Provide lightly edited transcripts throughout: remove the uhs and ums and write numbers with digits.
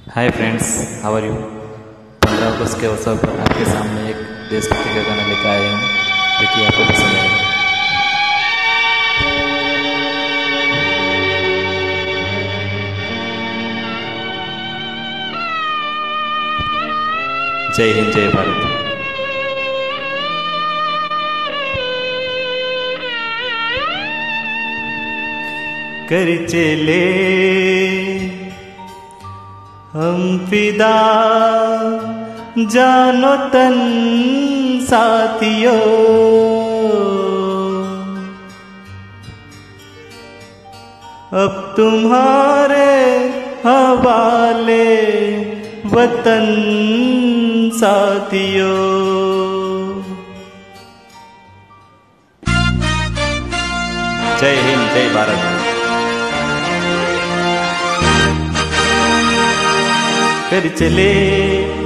Hi friends, how are you. 15 अगस्त के अवसर पर आपके सामने एक देशभक्ति का गाना लेकर आया हूँ, देखिए आपको पसंद आएगा। जय हिंद, जय भारत। कर चले हम फिदा जानो तन साथियों, अब तुम्हारे हवाले वतन साथियों। जय हिंद, जय भारत। कर चले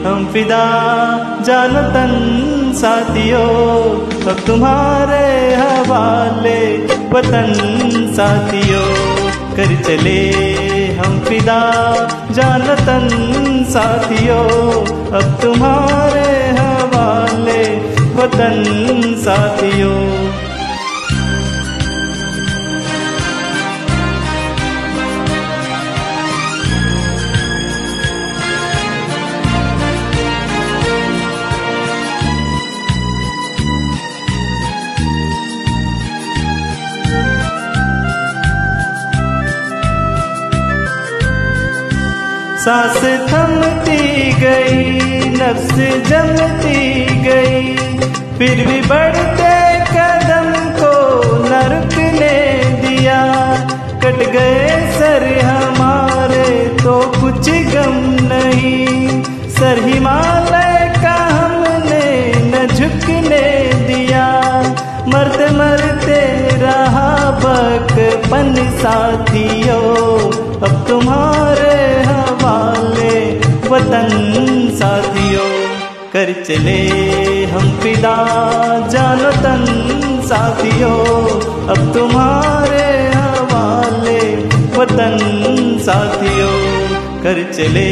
हम फिदा जानो तन साथियों, अब तुम्हारे हवाले वतन साथियों। कर चले हम फिदा जानो तन साथियों, अब तुम्हारे हवाले वतन साथियों। सांस थमती गई, नफ्स जमती गई, फिर भी बढ़ते कदम को न रुकने दिया। कट गए सर हमारे तो कुछ गम नहीं, सर हिमालय का हमने न झुकने दिया। मरते मरते रहा बचपन साथियों, अब तुम्हारे हवाले वतन साथियों। कर चले हम फिदा जानो तन साथियों, अब तुम्हारे हवाले वतन साथियों। कर चले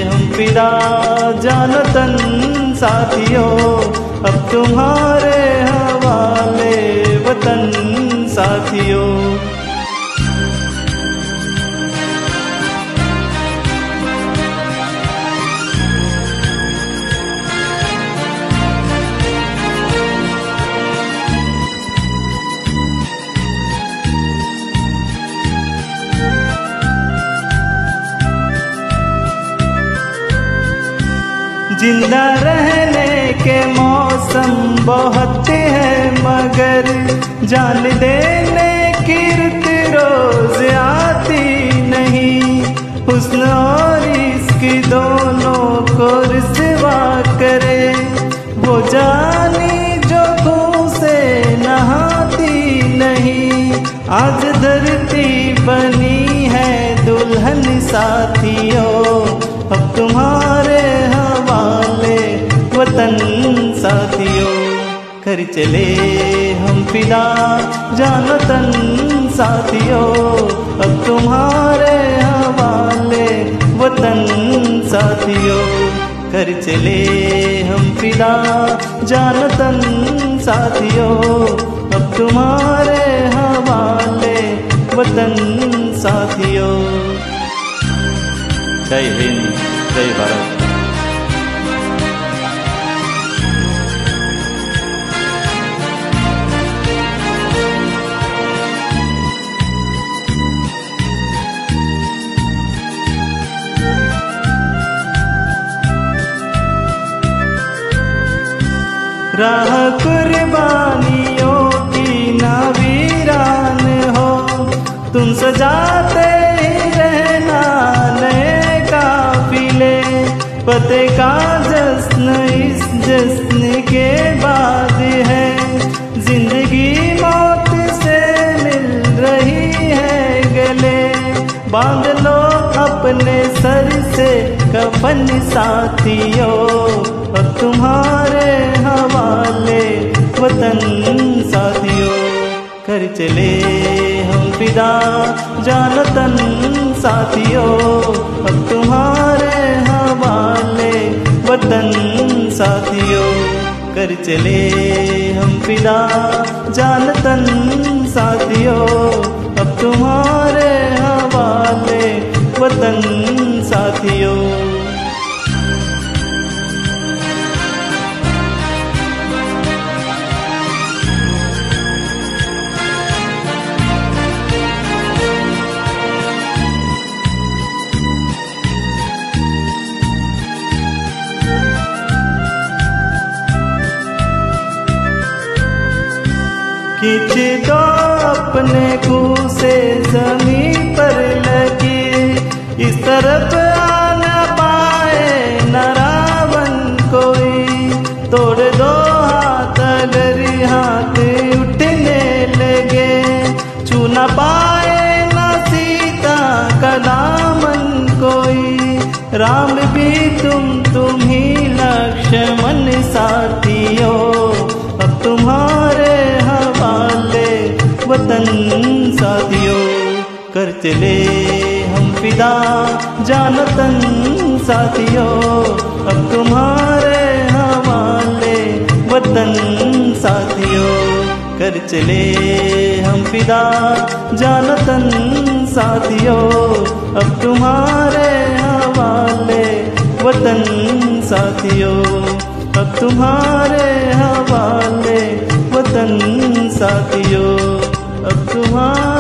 हम फिदा जानो तन साथियों, अब तुम्हारे हवाले वतन साथियों। जिंदा रहने के मौसम बहुत है, मगर जान देने की रुत रोज आती नहीं। हुस्न और इश्क दोनों को रुसवा करे वो जानी जो खून से नहाती नहीं। आज धरती बनी है दुल्हन साथियों, अब तुम्हारे हवाले वतन साथियों। कर चले हम फिदा जानो तन साथियों, अब तुम्हारे हवाले वतन साथियों। कर चले हम फिदा जानो तन साथियों, अब तुम्हारे हवाले वतन साथियों। जय हिंद, जय भारत। राह कुर्बानियों की ना वीरान हो, तुम सजाते ही रहना नए काफिले। पते का जश्न इस जश्न के बाद है, जिंदगी मौत से मिल रही है गले। बांध लो अपने सर से कफन साथियों, अब तुम्हारे हवाले वतन साथियों। कर चले हम फिदा जानो तन साथियों, अब तुम्हारे वतन साथियों। खींच दो अपने कुएं से जमीन पर लगी, इस तरफ आ न पाए न रावण कोई। तोड़ दो हाथ अगर हाथ उठने लगे, छू न पाए न सीता का दामन कोई। राम भी तुम ही लक्ष्मण साथियों, अब तुम्हारे वतन साथियों। कर चले हम फिदा जानतन साथियों, अब तुम्हारे हवाले वतन साथियों। कर चले हम फिदा जानतन साथियों, अब तुम्हारे हवाले वतन साथियों। अब तुम्हारे हवाले वतन साथियों, अब तुम्हारे